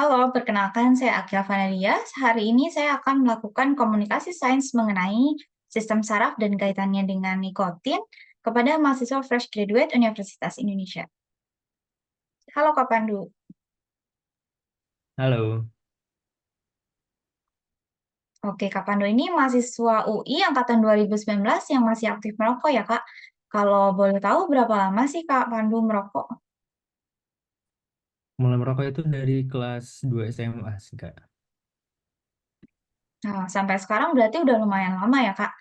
Halo, perkenalkan saya Akia Vanadia. Hari ini saya akan melakukan komunikasi sains mengenai sistem saraf dan kaitannya dengan nikotin kepada mahasiswa fresh graduate Universitas Indonesia. Halo Kak Pandu. Halo, Oke, Kak Pandu ini mahasiswa UI angkatan 2019 yang masih aktif merokok ya Kak. Kalau boleh tahu berapa lama sih Kak Pandu merokok? mulai merokok itu dari kelas 2 SMA sih, Kak. Nah, sampai sekarang berarti udah lumayan lama ya Kak.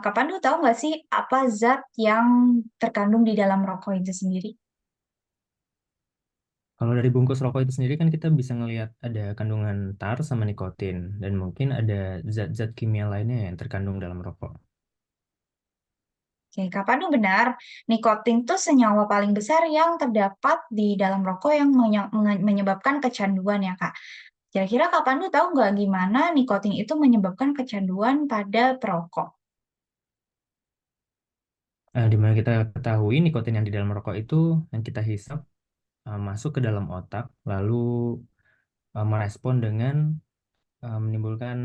Kak Pandu tahu nggak sih apa zat yang terkandung di dalam rokok itu sendiri? Kalau dari bungkus rokok itu sendiri kan kita bisa ngelihat ada kandungan tar sama nikotin, dan mungkin ada zat-zat kimia lainnya yang terkandung dalam rokok. Oke, Kak Pandu benar. Nikotin itu senyawa paling besar yang terdapat di dalam rokok yang menyebabkan kecanduan ya, Kak. Kira-kira Kak Pandu tahu nggak gimana nikotin itu menyebabkan kecanduan pada perokok? Di mana kita ketahui nikotin yang di dalam rokok itu yang kita hisap masuk ke dalam otak, lalu merespon dengan menimbulkan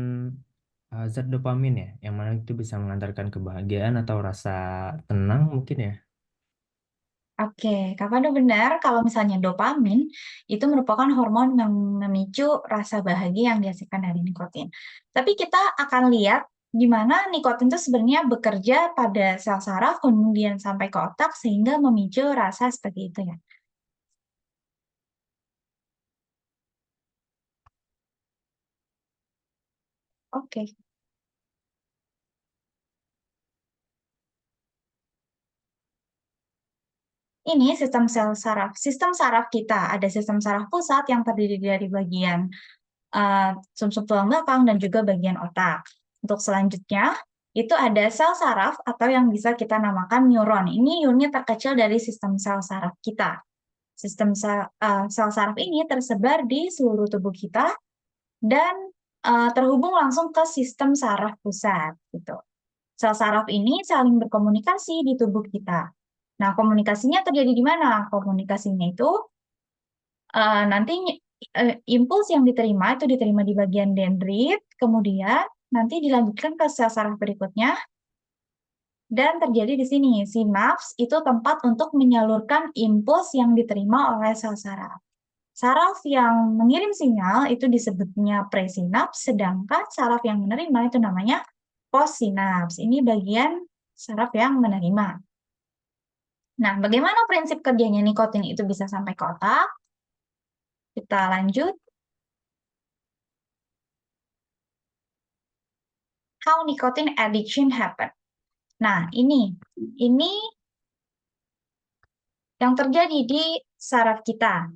zat dopamin ya, yang mana itu bisa mengantarkan kebahagiaan atau rasa tenang mungkin ya. Oke, Kak Pandu benar kalau misalnya dopamin itu merupakan hormon yang memicu rasa bahagia yang dihasilkan dari nikotin. Tapi kita akan lihat gimana nikotin itu sebenarnya bekerja pada sel saraf kemudian sampai ke otak sehingga memicu rasa seperti itu ya. Oke. Ini sistem sel saraf. Sistem saraf kita ada sistem saraf pusat yang terdiri dari bagian sumsum tulang belakang dan juga bagian otak. Untuk selanjutnya itu ada sel saraf atau yang bisa kita namakan neuron. Ini unit terkecil dari sistem sel saraf kita. Sistem sel saraf ini tersebar di seluruh tubuh kita dan terhubung langsung ke sistem saraf pusat gitu. Sel saraf ini saling berkomunikasi di tubuh kita. Nah, komunikasinya terjadi di mana? Komunikasinya itu nanti impuls yang diterima itu diterima di bagian dendrit, kemudian nanti dilanjutkan ke sel saraf berikutnya, dan terjadi di sini. Sinaps itu tempat untuk menyalurkan impuls yang diterima oleh sel saraf. Saraf yang mengirim sinyal itu disebutnya presinaps, sedangkan saraf yang menerima itu namanya postsinaps. Ini bagian saraf yang menerima. Nah, bagaimana prinsip kerjanya nikotin itu bisa sampai ke otak? Kita lanjut. How nicotine addiction happen. Nah, ini yang terjadi di saraf kita.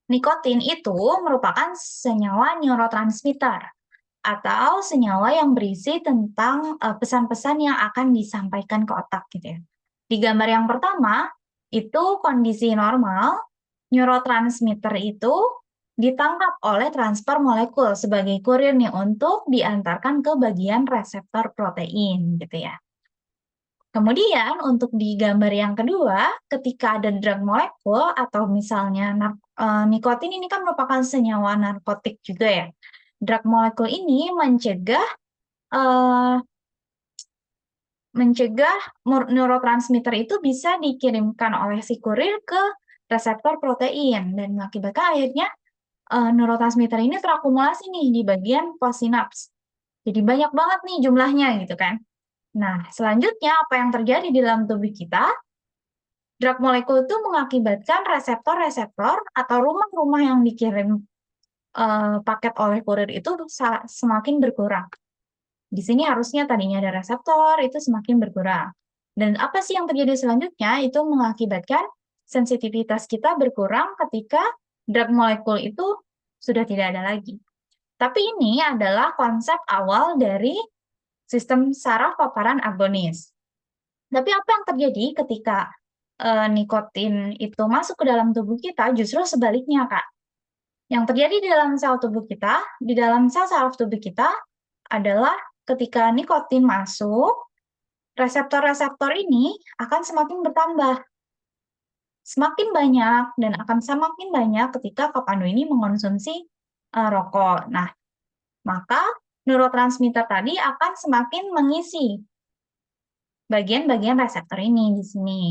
Nikotin itu merupakan senyawa neurotransmitter atau senyawa yang berisi tentang pesan-pesan yang akan disampaikan ke otak gitu ya. Di gambar yang pertama, itu kondisi normal, neurotransmitter itu ditangkap oleh transfer molekul sebagai kurir nih untuk diantarkan ke bagian reseptor protein gitu ya. Kemudian untuk di gambar yang kedua, ketika ada drug molekul atau misalnya nikotin ini kan merupakan senyawa narkotik juga ya. Drug molekul ini eh, mencegah neurotransmitter itu bisa dikirimkan oleh si kurir ke reseptor protein dan mengakibatkan akhirnya neurotransmitter ini terakumulasi nih di bagian postsinaps. Jadi banyak banget nih jumlahnya gitu kan. Nah, selanjutnya apa yang terjadi di dalam tubuh kita? Drug molekul itu mengakibatkan reseptor-reseptor atau rumah-rumah yang dikirim paket oleh kurir itu semakin berkurang. Di sini harusnya tadinya ada reseptor, itu semakin berkurang. Dan apa sih yang terjadi selanjutnya? Itu mengakibatkan sensitivitas kita berkurang ketika drug molekul itu sudah tidak ada lagi. Tapi ini adalah konsep awal dari sistem saraf paparan agonis. Tapi apa yang terjadi ketika nikotin itu masuk ke dalam tubuh kita? Justru sebaliknya, Kak. Yang terjadi di dalam sel tubuh kita, di dalam sel saraf tubuh kita adalah ketika nikotin masuk, reseptor-reseptor ini akan semakin bertambah. semakin banyak dan akan semakin banyak ketika Kak Pandu ini mengonsumsi rokok. Nah, maka neurotransmitter tadi akan semakin mengisi bagian-bagian reseptor ini di sini.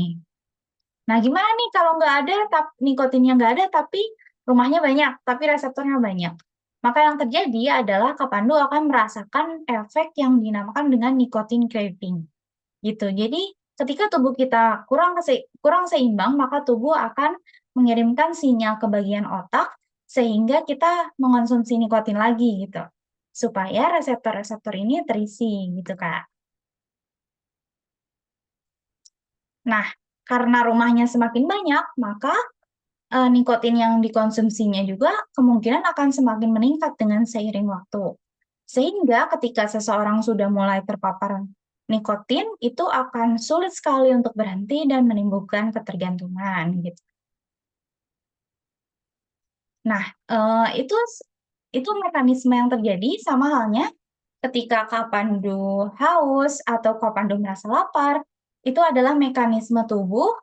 Nah, gimana nih kalau nggak ada, nikotinnya nggak ada, tapi rumahnya banyak, tapi reseptornya banyak? Maka yang terjadi adalah Kak Pandu akan merasakan efek yang dinamakan dengan nicotine craving, gitu. Jadi, ketika tubuh kita kurang seimbang, maka tubuh akan mengirimkan sinyal ke bagian otak, sehingga kita mengonsumsi nikotin lagi, gitu. Supaya reseptor-reseptor ini terisi, gitu, Kak. Nah, karena rumahnya semakin banyak, maka nikotin yang dikonsumsinya juga kemungkinan akan semakin meningkat dengan seiring waktu. Sehingga ketika seseorang sudah mulai terpapar nikotin, itu akan sulit sekali untuk berhenti dan menimbulkan ketergantungan, gitu. Nah, itu mekanisme yang terjadi sama halnya ketika Kak Pandu haus atau Kak Pandu merasa lapar, itu adalah mekanisme tubuh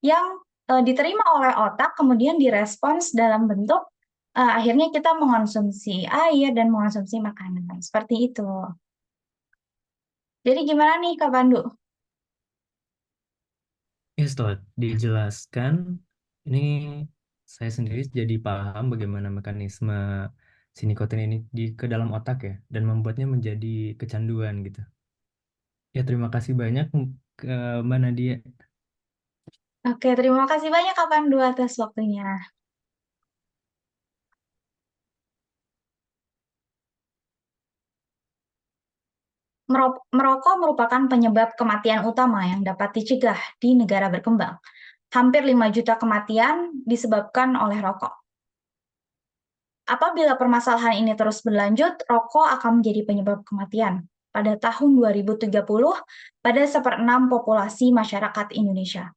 yang, diterima oleh otak kemudian direspons dalam bentuk, akhirnya kita mengonsumsi air dan mengonsumsi makanan, seperti itu. Jadi gimana nih Kak Pandu? Ya, setelah dijelaskan, ini saya sendiri jadi paham bagaimana mekanisme si nikotin ini ke dalam otak ya, dan membuatnya menjadi kecanduan gitu. Ya, terima kasih banyak ke Mbak Nadia. Oke, terima kasih banyak Kak Pandu atas waktunya. Merokok merupakan penyebab kematian utama yang dapat dicegah di negara berkembang. Hampir 5 juta kematian disebabkan oleh rokok. Apabila permasalahan ini terus berlanjut, rokok akan menjadi penyebab kematian. Pada tahun 2030, pada 1/6 populasi masyarakat Indonesia.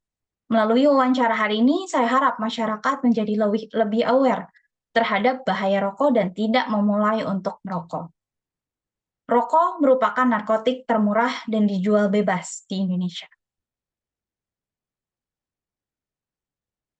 Melalui wawancara hari ini, saya harap masyarakat menjadi lebih aware terhadap bahaya rokok dan tidak memulai untuk merokok. Rokok merupakan narkotik termurah dan dijual bebas di Indonesia.